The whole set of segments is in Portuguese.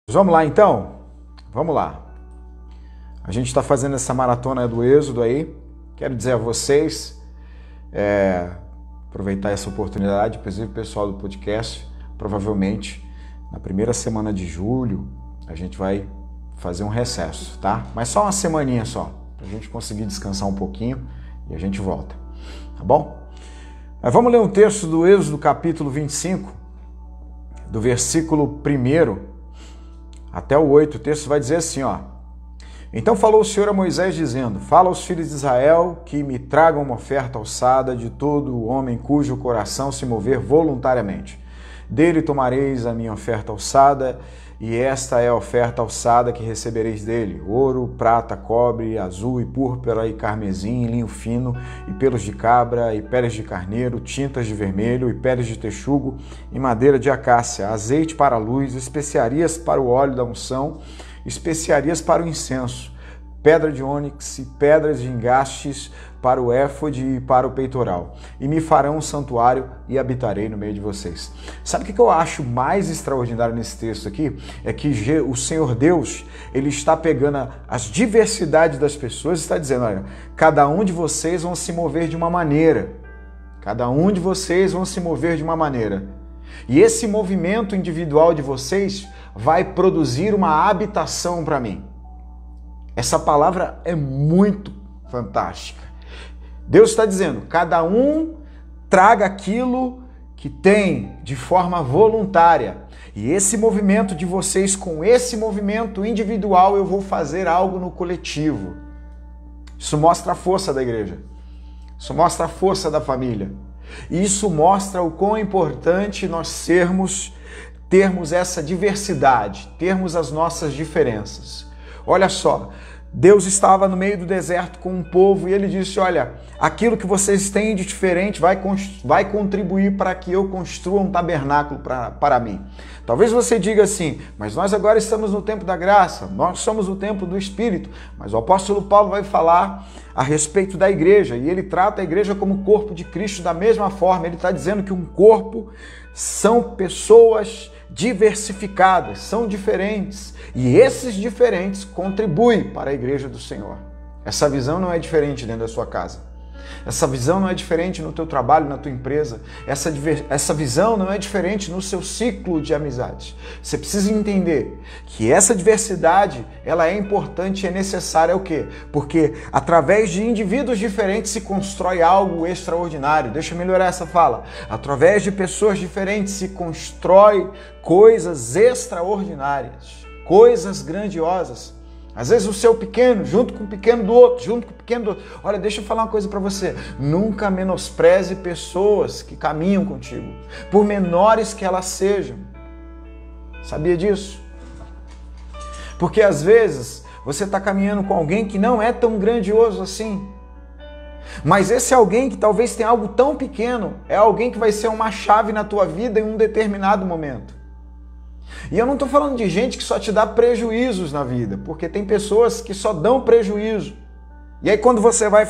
Vamos lá então? Vamos lá. A gente está fazendo essa maratona do Êxodo aí. Quero dizer a vocês, aproveitar essa oportunidade, inclusive o pessoal do podcast, provavelmente na primeira semana de julho a gente vai fazer um recesso, tá? Mas só uma semaninha só, para a gente conseguir descansar um pouquinho e a gente volta, tá bom? Mas vamos ler um texto do Êxodo capítulo 25, do versículo 1 até o 8, o texto vai dizer assim, ó. Então falou o Senhor a Moisés dizendo, fala aos filhos de Israel que me tragam uma oferta alçada de todo o homem cujo coração se mover voluntariamente. Dele tomareis a minha oferta alçada, e esta é a oferta alçada que recebereis dele: ouro, prata, cobre, azul e púrpura e carmesim, linho fino, e pelos de cabra, e peles de carneiro, tintas de vermelho, e peles de texugo, e madeira de acácia, azeite para a luz, especiarias para o óleo da unção, especiarias para o incenso, pedra de ônix e pedras de engastes para o éfode e para o peitoral. E me farão um santuário e habitarei no meio de vocês. Sabe o que eu acho mais extraordinário nesse texto aqui? É que o Senhor Deus, Ele está pegando as diversidades das pessoas e está dizendo, olha, cada um de vocês vão se mover de uma maneira. Cada um de vocês vão se mover de uma maneira. E esse movimento individual de vocês vai produzir uma habitação para mim. Essa palavra é muito fantástica. Deus está dizendo, cada um traga aquilo que tem de forma voluntária. E esse movimento de vocês, com esse movimento individual, eu vou fazer algo no coletivo. Isso mostra a força da igreja. Isso mostra a força da família. E isso mostra o quão importante nós termos essa diversidade, termos as nossas diferenças. Olha só, Deus estava no meio do deserto com um povo e ele disse, olha, aquilo que vocês têm de diferente vai contribuir para que eu construa um tabernáculo para mim. Talvez você diga assim, mas nós agora estamos no tempo da graça, nós somos no tempo do Espírito, mas o apóstolo Paulo vai falar a respeito da igreja e ele trata a igreja como corpo de Cristo da mesma forma. Ele está dizendo que um corpo são pessoas diversificadas, são diferentes, e esses diferentes contribuem para a igreja do Senhor. Essa visão não é diferente dentro da sua casa. Essa visão não é diferente no teu trabalho, na tua empresa. Essa visão não é diferente no seu ciclo de amizades. Você precisa entender que essa diversidade, ela é importante e é necessária. O quê? Porque através de indivíduos diferentes se constrói algo extraordinário. Deixa eu melhorar essa fala. Através de pessoas diferentes se constrói coisas extraordinárias, coisas grandiosas. Às vezes o seu pequeno, junto com o pequeno do outro, junto com o pequeno do outro. Olha, deixa eu falar uma coisa para você. Nunca menospreze pessoas que caminham contigo, por menores que elas sejam. Sabia disso? Porque às vezes você está caminhando com alguém que não é tão grandioso assim. Mas esse alguém que talvez tenha algo tão pequeno, é alguém que vai ser uma chave na tua vida em um determinado momento. E eu não estou falando de gente que só te dá prejuízos na vida, porque tem pessoas que só dão prejuízo. E aí quando você vai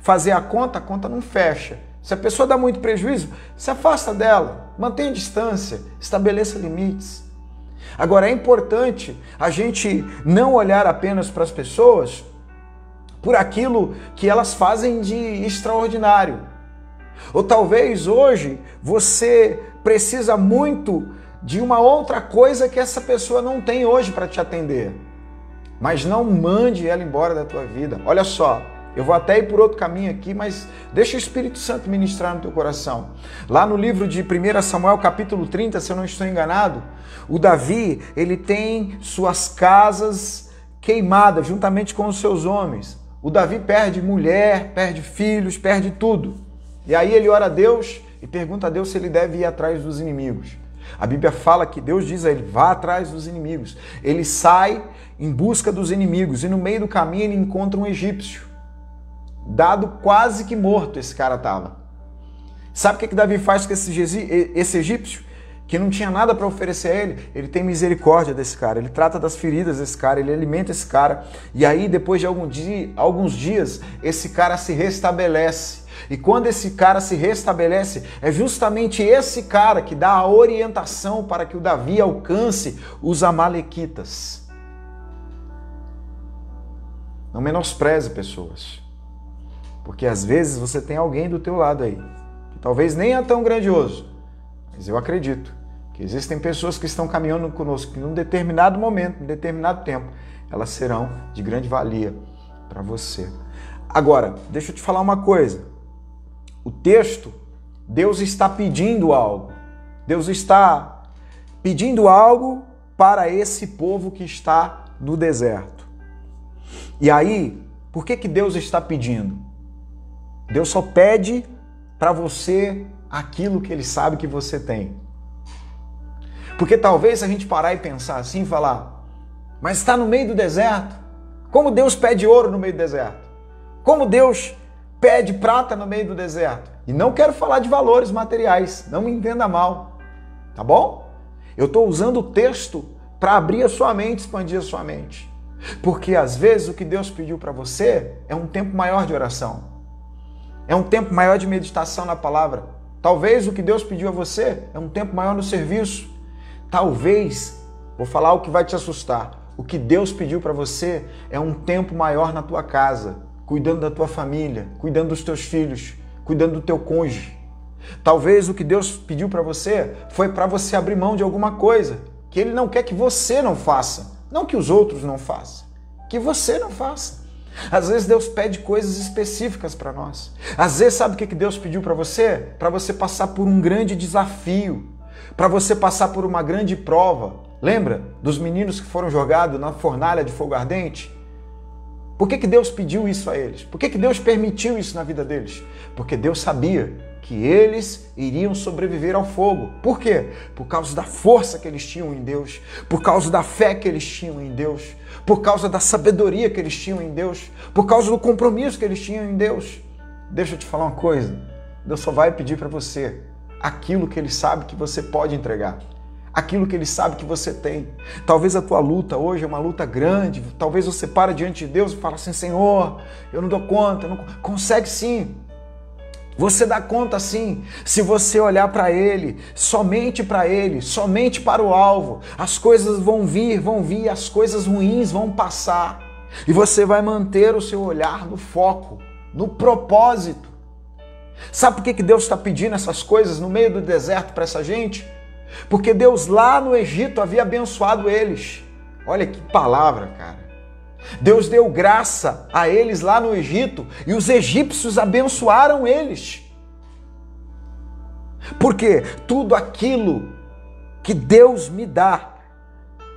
fazer a conta não fecha. Se a pessoa dá muito prejuízo, se afasta dela, mantenha distância, estabeleça limites. Agora é importante a gente não olhar apenas para as pessoas por aquilo que elas fazem de extraordinário. Ou talvez hoje você precisa muito de uma outra coisa que essa pessoa não tem hoje para te atender. Mas não mande ela embora da tua vida. Olha só, eu vou até ir por outro caminho aqui, mas deixa o Espírito Santo ministrar no teu coração. Lá no livro de 1 Samuel, capítulo 30, se eu não estou enganado, o Davi, ele tem suas casas queimadas juntamente com os seus homens. O Davi perde mulher, perde filhos, perde tudo. E aí ele ora a Deus e pergunta a Deus se ele deve ir atrás dos inimigos. A Bíblia fala que Deus diz a ele, vá atrás dos inimigos. Ele sai em busca dos inimigos e no meio do caminho ele encontra um egípcio. Dado quase que morto esse cara estava. Sabe o que Davi faz com esse egípcio? Que não tinha nada para oferecer a ele. Ele tem misericórdia desse cara, ele trata das feridas desse cara, ele alimenta esse cara. E aí depois de alguns dias, esse cara se restabelece. E quando esse cara se restabelece, é justamente esse cara que dá a orientação para que o Davi alcance os amalequitas. Não menospreze pessoas, porque às vezes você tem alguém do teu lado aí, que talvez nem é tão grandioso, mas eu acredito que existem pessoas que estão caminhando conosco, que num determinado momento, num determinado tempo, elas serão de grande valia para você. Agora, deixa eu te falar uma coisa. O texto, Deus está pedindo algo. Deus está pedindo algo para esse povo que está no deserto. E aí, por que Deus está pedindo? Deus só pede para você aquilo que Ele sabe que você tem. Porque talvez a gente parar e pensar assim e falar, mas está no meio do deserto. Como Deus pede ouro no meio do deserto? Como Deus pede prata no meio do deserto? E não quero falar de valores materiais, não me entenda mal, tá bom? Eu estou usando o texto para abrir a sua mente, expandir a sua mente. Porque às vezes o que Deus pediu para você é um tempo maior de oração. É um tempo maior de meditação na palavra. Talvez o que Deus pediu a você é um tempo maior no serviço. Talvez, vou falar o que vai te assustar, o que Deus pediu para você é um tempo maior na tua casa, cuidando da tua família, cuidando dos teus filhos, cuidando do teu cônjuge. Talvez o que Deus pediu para você foi para você abrir mão de alguma coisa que Ele não quer que você não faça. Não que os outros não façam, que você não faça. Às vezes Deus pede coisas específicas para nós. Às vezes sabe o que Deus pediu para você? Para você passar por um grande desafio, para você passar por uma grande prova. Lembra dos meninos que foram jogados na fornalha de fogo ardente? Por que Deus pediu isso a eles? Por que Deus permitiu isso na vida deles? Porque Deus sabia que eles iriam sobreviver ao fogo. Por quê? Por causa da força que eles tinham em Deus, por causa da fé que eles tinham em Deus, por causa da sabedoria que eles tinham em Deus, por causa do compromisso que eles tinham em Deus. Deixa eu te falar uma coisa, Deus só vai pedir para você aquilo que Ele sabe que você pode entregar, aquilo que Ele sabe que você tem. Talvez a tua luta hoje é uma luta grande, talvez você pare diante de Deus e fale assim, Senhor, eu não dou conta, eu não... Consegue sim. Você dá conta sim, se você olhar para Ele, somente para o alvo. As coisas vão vir, as coisas ruins vão passar. E você vai manter o seu olhar no foco, no propósito. Sabe por que Deus está pedindo essas coisas no meio do deserto para essa gente? Porque Deus lá no Egito havia abençoado eles. Olha que palavra, cara. Deus deu graça a eles lá no Egito e os egípcios abençoaram eles. Porque tudo aquilo que Deus me dá,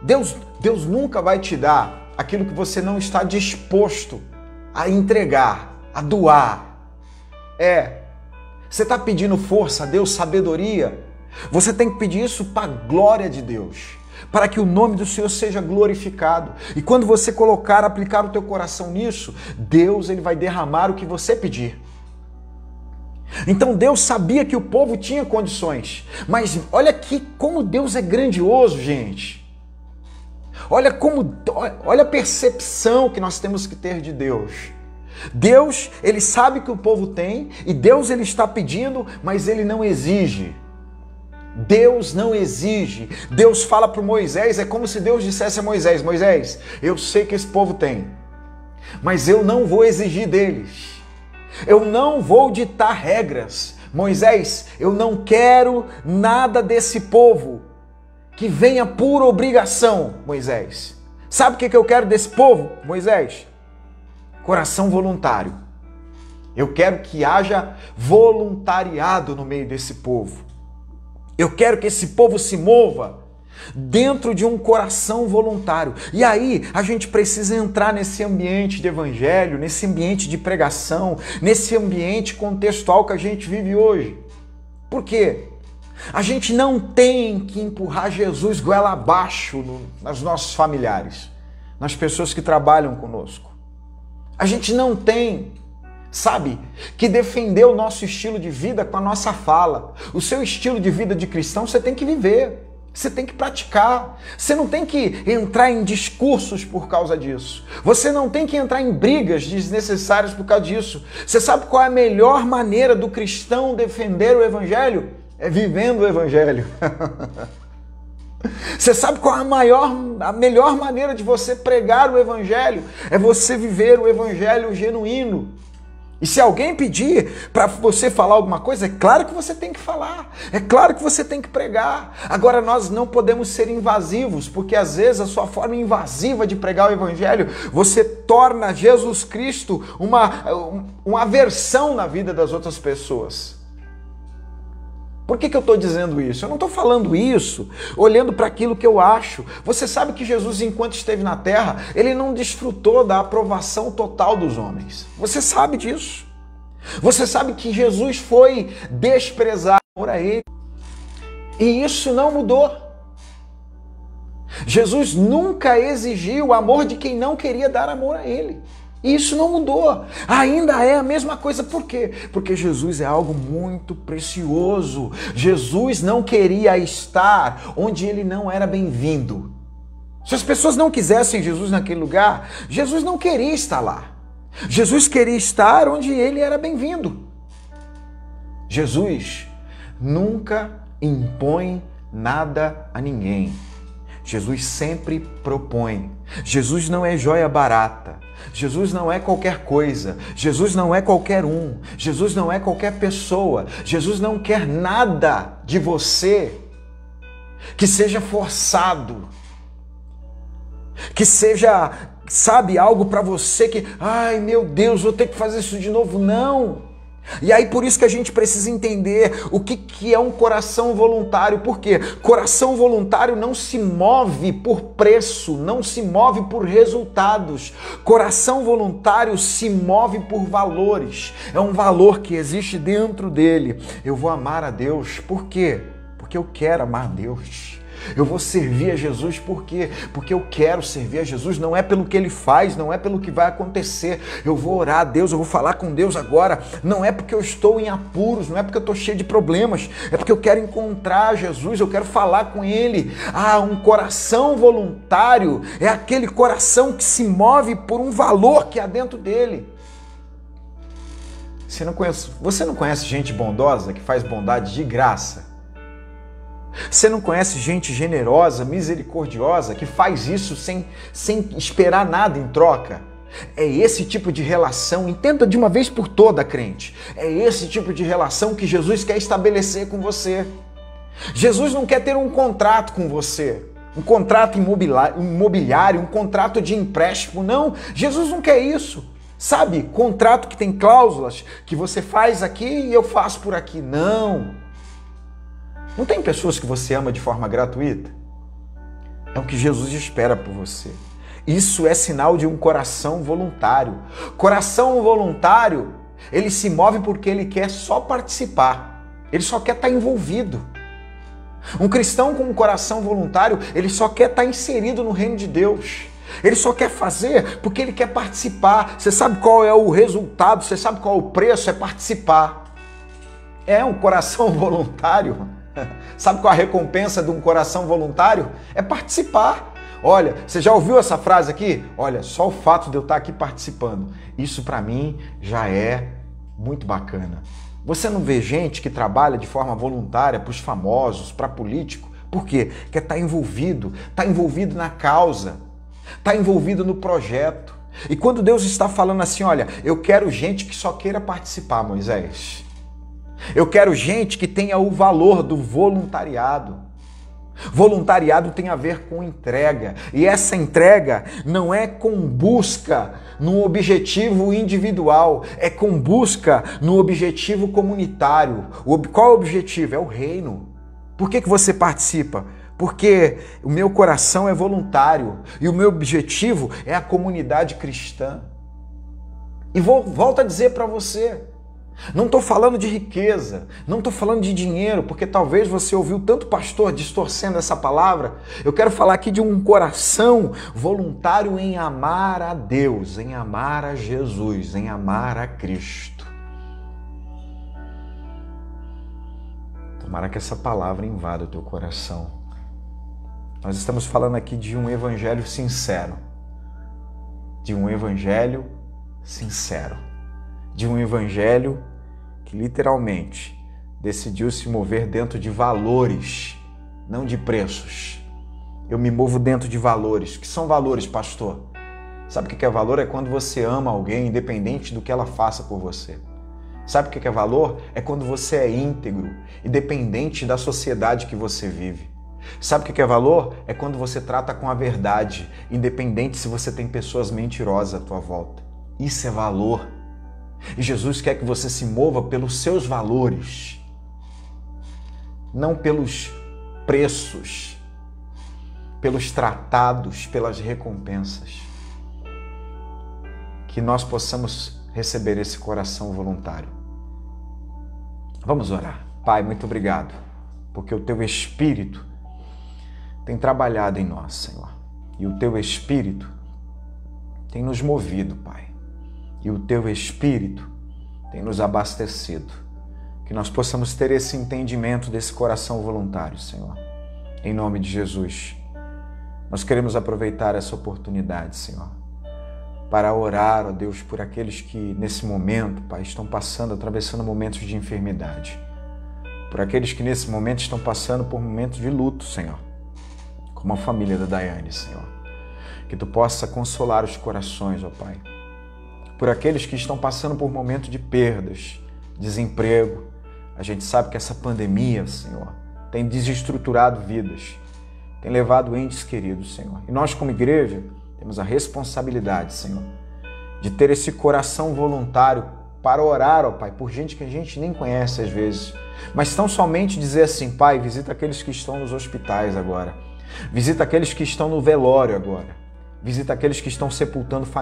Deus nunca vai te dar aquilo que você não está disposto a entregar, a doar. Você está pedindo força a Deus, sabedoria? Você tem que pedir isso para a glória de Deus, para que o nome do Senhor seja glorificado. E quando você aplicar o teu coração nisso, Deus Ele vai derramar o que você pedir. Então Deus sabia que o povo tinha condições. Mas olha aqui como Deus é grandioso, gente. Olha a percepção que nós temos que ter de Deus. Deus, Ele sabe que o povo tem, e Deus Ele está pedindo, mas Ele não exige. Deus não exige. Deus fala para Moisés, é como se Deus dissesse a Moisés, Moisés, eu sei que esse povo tem, mas eu não vou exigir deles. Eu não vou ditar regras. Moisés, eu não quero nada desse povo que venha por obrigação, Moisés. Sabe o que eu quero desse povo, Moisés? Coração voluntário. Eu quero que haja voluntariado no meio desse povo. Eu quero que esse povo se mova dentro de um coração voluntário. E aí a gente precisa entrar nesse ambiente de evangelho, nesse ambiente de pregação, nesse ambiente contextual que a gente vive hoje. Por quê? A gente não tem que empurrar Jesus goela abaixo nos nossos familiares, nas pessoas que trabalham conosco. A gente não tem, sabe, que defender o nosso estilo de vida com a nossa fala. O seu estilo de vida de cristão você tem que viver. Você tem que praticar. Você não tem que entrar em discursos por causa disso. Você não tem que entrar em brigas desnecessárias por causa disso. Você sabe qual é a melhor maneira do cristão defender o evangelho? É vivendo o evangelho. Você sabe qual é a melhor maneira de você pregar o evangelho? É você viver o evangelho genuíno. E se alguém pedir para você falar alguma coisa, é claro que você tem que falar, é claro que você tem que pregar. Agora, nós não podemos ser invasivos, porque às vezes a sua forma invasiva de pregar o evangelho, você torna Jesus Cristo uma aversão na vida das outras pessoas. Por que eu estou dizendo isso? Eu não estou falando isso olhando para aquilo que eu acho. Você sabe que Jesus, enquanto esteve na terra, ele não desfrutou da aprovação total dos homens. Você sabe disso. Você sabe que Jesus foi desprezado por ele. E isso não mudou. Jesus nunca exigiu o amor de quem não queria dar amor a ele. E isso não mudou. Ainda é a mesma coisa. Por quê? Porque Jesus é algo muito precioso. Jesus não queria estar onde ele não era bem-vindo. Se as pessoas não quisessem Jesus naquele lugar, Jesus não queria estar lá. Jesus queria estar onde ele era bem-vindo. Jesus nunca impõe nada a ninguém. Jesus sempre propõe. Jesus não é joia barata. Jesus não é qualquer coisa. Jesus não é qualquer um. Jesus não é qualquer pessoa. Jesus não quer nada de você que seja forçado. Que seja, sabe, algo para você que, ai meu Deus, vou ter que fazer isso de novo. Não. E aí por isso que a gente precisa entender o que é um coração voluntário. Por quê? Coração voluntário não se move por preço, não se move por resultados. Coração voluntário se move por valores. É um valor que existe dentro dele. Eu vou amar a Deus. Por quê? Porque eu quero amar a Deus. Eu vou servir a Jesus por quê? Porque eu quero servir a Jesus, não é pelo que ele faz, não é pelo que vai acontecer. Eu vou orar a Deus, eu vou falar com Deus agora, não é porque eu estou em apuros, não é porque eu estou cheio de problemas, é porque eu quero encontrar Jesus, eu quero falar com ele. Um coração voluntário é aquele coração que se move por um valor que há dentro dele. Você não conhece gente bondosa que faz bondade de graça? Você não conhece gente generosa, misericordiosa, que faz isso sem esperar nada em troca? É esse tipo de relação, entenda de uma vez por toda, crente, é esse tipo de relação que Jesus quer estabelecer com você. Jesus não quer ter um contrato com você, um contrato imobiliário, um contrato de empréstimo, não. Jesus não quer isso. Sabe, contrato que tem cláusulas, que você faz aqui e eu faço por aqui. Não. Não tem pessoas que você ama de forma gratuita? É o que Jesus espera por você. Isso é sinal de um coração voluntário. Coração voluntário, ele se move porque ele quer só participar. Ele só quer estar envolvido. Um cristão com um coração voluntário, ele só quer estar inserido no reino de Deus. Ele só quer fazer porque ele quer participar. Você sabe qual é o resultado? Você sabe qual é o preço? É participar. É um coração voluntário. Sabe qual a recompensa de um coração voluntário? É participar. Olha, você já ouviu essa frase aqui? Olha, só o fato de eu estar aqui participando, isso para mim já é muito bacana. Você não vê gente que trabalha de forma voluntária para os famosos, para político? Por quê? Quer estar envolvido na causa, está envolvido no projeto. E quando Deus está falando assim, olha, eu quero gente que só queira participar, Moisés. Eu quero gente que tenha o valor do voluntariado. Voluntariado tem a ver com entrega. E essa entrega não é com busca no objetivo individual, é com busca no objetivo comunitário. Qual é o objetivo? É o reino. Por que você participa? Porque o meu coração é voluntário e o meu objetivo é a comunidade cristã. E volto a dizer para você, não estou falando de riqueza, não estou falando de dinheiro, porque talvez você ouviu tanto pastor distorcendo essa palavra. Eu quero falar aqui de um coração voluntário em amar a Deus, em amar a Jesus, em amar a Cristo. Tomara que essa palavra invada o teu coração. Nós estamos falando aqui de um evangelho sincero. De um evangelho sincero. De um evangelho que literalmente decidiu se mover dentro de valores, não de preços. Eu me movo dentro de valores. O que são valores, pastor? Sabe o que é valor? É quando você ama alguém, independente do que ela faça por você. Sabe o que é valor? É quando você é íntegro, independente da sociedade que você vive. Sabe o que é valor? É quando você trata com a verdade, independente se você tem pessoas mentirosas à tua volta. Isso é valor. E Jesus quer que você se mova pelos seus valores, não pelos preços, pelos tratados, pelas recompensas. Que nós possamos receber esse coração voluntário. Vamos orar. Pai, muito obrigado, porque o Teu Espírito tem trabalhado em nós, Senhor. E o Teu Espírito tem nos movido, Pai. E o Teu Espírito tem nos abastecido. Que nós possamos ter esse entendimento desse coração voluntário, Senhor. Em nome de Jesus. Nós queremos aproveitar essa oportunidade, Senhor, para orar, ó Deus, por aqueles que nesse momento, Pai, estão atravessando momentos de enfermidade. Por aqueles que nesse momento estão passando por momentos de luto, Senhor. Como a família da Daiane, Senhor. Que Tu possa consolar os corações, ó Pai. Por aqueles que estão passando por momentos de perdas, desemprego. A gente sabe que essa pandemia, Senhor, tem desestruturado vidas, tem levado entes queridos, Senhor. E nós, como igreja, temos a responsabilidade, Senhor, de ter esse coração voluntário para orar, ó Pai, por gente que a gente nem conhece às vezes. Mas tão somente dizer assim, Pai, visita aqueles que estão nos hospitais agora. Visita aqueles que estão no velório agora. Visita aqueles que estão sepultando famílias.